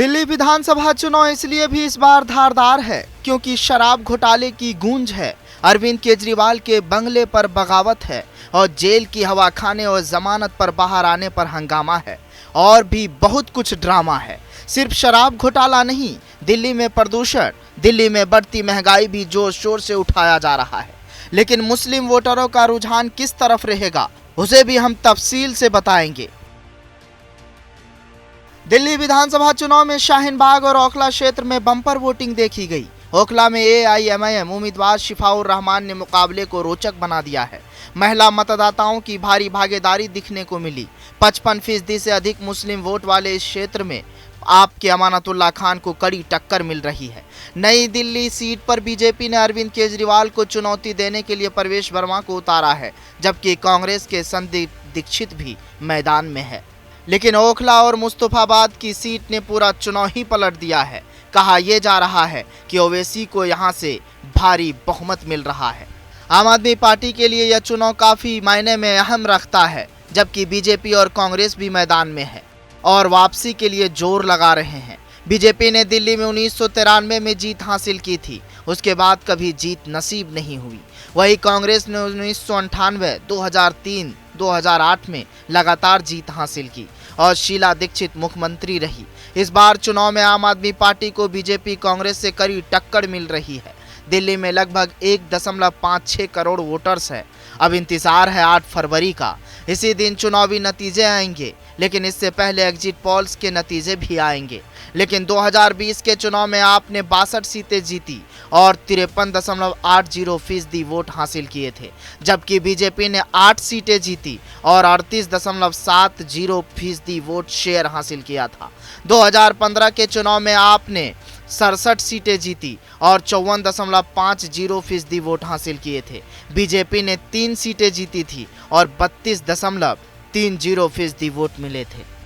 दिल्ली विधानसभा चुनाव इसलिए भी इस बार धारदार है क्योंकि शराब घोटाले की गूंज है, अरविंद केजरीवाल के बंगले पर बगावत है और जेल की हवा खाने और जमानत पर बाहर आने पर हंगामा है और भी बहुत कुछ ड्रामा है। सिर्फ शराब घोटाला नहीं, दिल्ली में प्रदूषण, दिल्ली में बढ़ती महंगाई भी जोर शोर से उठाया जा रहा है। लेकिन मुस्लिम वोटरों का रुझान किस तरफ रहेगा, उसे भी हम तफसील से बताएंगे। दिल्ली विधानसभा चुनाव में शाहीन बाग और ओखला क्षेत्र में बम्पर वोटिंग देखी गई। ओखला में AIMIM उम्मीदवार शिफाउर रहमान ने मुकाबले को रोचक बना दिया है। महिला मतदाताओं की भारी भागीदारी दिखने को मिली। 55% से अधिक मुस्लिम वोट वाले इस क्षेत्र में आप के अमानतुल्लाह खान को कड़ी टक्कर मिल रही है। नई दिल्ली सीट पर बीजेपी ने अरविंद केजरीवाल को चुनौती देने के लिए प्रवेश वर्मा को उतारा है, जबकि कांग्रेस के संदीप दीक्षित भी मैदान में है। लेकिन ओखला और मुस्तफाबाद की सीट ने पूरा चुनाव ही पलट दिया है। कहा यह जा रहा है कि ओवैसी को यहां से भारी बहुमत मिल रहा है। आम आदमी पार्टी के लिए यह चुनाव काफी मायने में अहम रखता है, जबकि बीजेपी और कांग्रेस भी मैदान में है और वापसी के लिए जोर लगा रहे हैं। बीजेपी ने दिल्ली में 1993 में जीत हासिल की थी, उसके बाद कभी जीत नसीब नहीं हुई। वही कांग्रेस ने 1998, 2003, 2008 में लगातार जीत हासिल की और शीला दीक्षित मुख्यमंत्री रही। इस बार चुनाव में आम आदमी पार्टी को बीजेपी कांग्रेस से कड़ी टक्कर मिल रही है। दिल्ली में लगभग 1.56 करोड़ वोटर्स है। अब इंतजार है 8 फरवरी का। इसी दिन चुनावी नतीजे आएंगे, लेकिन इससे पहले एग्जिट पोल्स के नतीजे भी आएंगे। लेकिन 2020 के चुनाव में आपने 62 सीटें जीती और 53.80% वोट हासिल किए थे, जबकि बीजेपी ने 8 सीटें जीती और 38.70% वोट शेयर हासिल किया था। 2015 के चुनाव में आपने 67 सीटें जीती और 54.50% वोट हासिल किए थे। बीजेपी ने 3 सीटें जीती थी और 32.30% वोट मिले थे।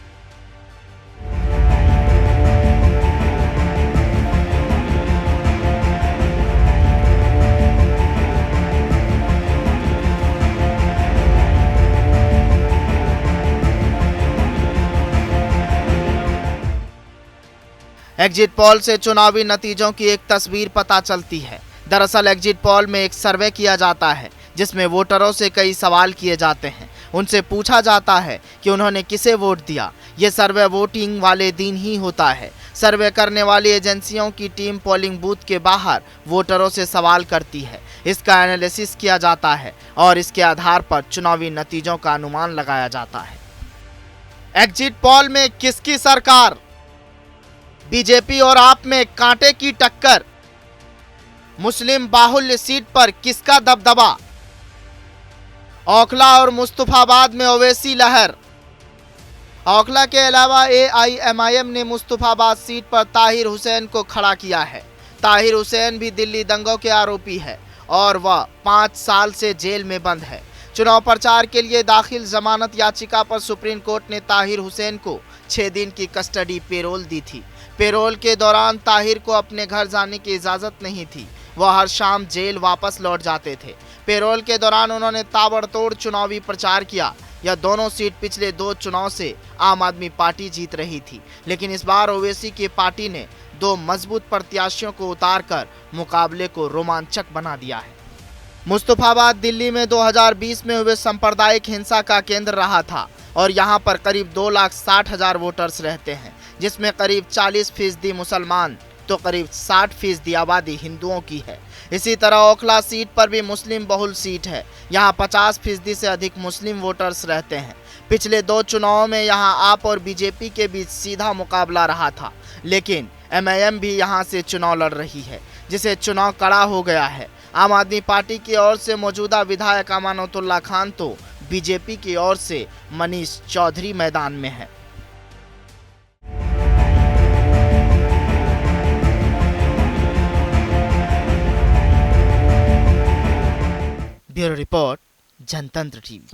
एग्जिट पोल से चुनावी नतीजों की एक तस्वीर पता चलती है। दरअसल एग्जिट पोल में एक सर्वे किया जाता है, जिसमें वोटरों से कई सवाल किए जाते हैं। उनसे पूछा जाता है कि उन्होंने किसे वोट दिया। ये सर्वे वोटिंग वाले दिन ही होता है। सर्वे करने वाली एजेंसियों की टीम पोलिंग बूथ के बाहर वोटरों से सवाल करती है। इसका एनालिसिस किया जाता है और इसके आधार पर चुनावी नतीजों का अनुमान लगाया जाता है। एग्जिट पोल में किसकी सरकार? बीजेपी और आप में कांटे की टक्कर। मुस्लिम बाहुल्य सीट पर किसका दबदबा? ओखला और मुस्तफाबाद में ओवैसी लहर। ओखला के अलावा AIMIM ने मुस्तफाबाद सीट पर ताहिर हुसैन को खड़ा किया है। ताहिर हुसैन भी दिल्ली दंगों के आरोपी है और वह 5 साल से जेल में बंद है। चुनाव प्रचार के लिए दाखिल जमानत याचिका पर सुप्रीम कोर्ट ने ताहिर हुसैन को 6 दिन की कस्टडी पेरोल दी थी। पेरोल के दौरान ताहिर को अपने घर जाने की इजाज़त नहीं थी। वह हर शाम जेल वापस लौट जाते थे। पेरोल के दौरान उन्होंने ताबड़तोड़ चुनावी प्रचार किया। यह दोनों सीट पिछले 2 चुनाव से आम आदमी पार्टी जीत रही थी, लेकिन इस बार ओवैसी की पार्टी ने 2 मजबूत प्रत्याशियों को उतारकर मुकाबले को रोमांचक बना दिया है। मुस्तफाबाद दिल्ली में 2020 में हुए सांप्रदायिक हिंसा का केंद्र रहा था और यहां पर करीब 2,60,000 वोटर्स रहते हैं, जिसमें करीब 40% मुसलमान तो करीब 60% आबादी हिंदुओं की है। इसी तरह ओखला सीट पर भी मुस्लिम बहुल सीट है। यहां 50% से अधिक मुस्लिम वोटर्स रहते हैं। पिछले 2 चुनावों में यहां आप और बीजेपी के बीच सीधा मुकाबला रहा था, लेकिन MIM भी यहां से चुनाव लड़ रही है, जिसे चुनाव कड़ा हो गया है। आम आदमी पार्टी की ओर से मौजूदा विधायक अमानतुल्लाह खान तो बीजेपी की ओर से मनीष चौधरी मैदान में है। ब्यूरो रिपोर्ट, जनतंत्र टीवी।